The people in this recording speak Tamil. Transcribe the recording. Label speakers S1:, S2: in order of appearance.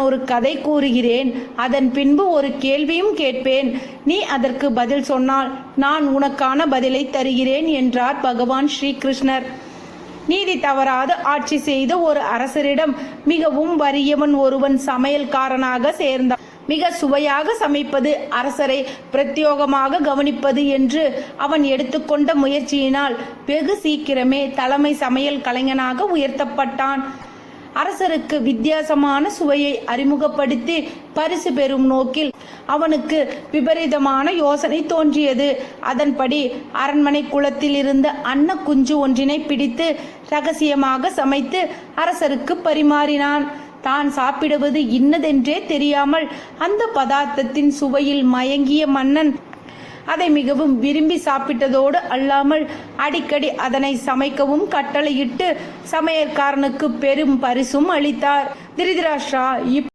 S1: ஒரு கதை கூறுகிறேன். அதன் பின்பு ஒரு கேள்வியும் கேட்பேன். நீ அதற்கு பதில் சொன்னால் நான் உனக்கான பதிலை தருகிறேன் என்றார் பகவான் ஸ்ரீகிருஷ்ணர். நீதி தவறாது ஆட்சி செய்த ஒரு அரசரிடம் மிகவும் வறியவன் ஒருவன் சமையல்காரனாக சேர்ந்தான். மிக சுவையாக சமைப்பது, அரசரை பிரத்யோகமாக கவனிப்பது என்று அவன் எடுத்துக்கொண்ட முயற்சியினால் வெகு சீக்கிரமே தலைமை சமையல் கலைஞனாக உயர்த்தப்பட்டான். அரசருக்கு வித்தியாசமான சுவையை அறிமுகப்படுத்தி பரிசு பெறும் நோக்கில் அவனுக்கு விபரீதமான யோசனை தோன்றியது. அதன்படி அரண்மனை குளத்தில் இருந்த அன்ன குஞ்சு ஒன்றினை பிடித்து ரகசியமாக சமைத்து அரசருக்கு பரிமாறினான். தான் சாப்பிடுவது இன்னதென்றே தெரியாமல் அந்த பதார்த்தத்தின் சுவையில் மயங்கிய மன்னன் அதை மிகவும் விரும்பி சாப்பிட்டதோடு அல்லாமல் அடிக்கடி அதனை சமைக்கவும் கட்டளையிட்டு சமையற்காரனுக்கு பெரும் பரிசும் அளித்தார். திருதராஷ்டிரா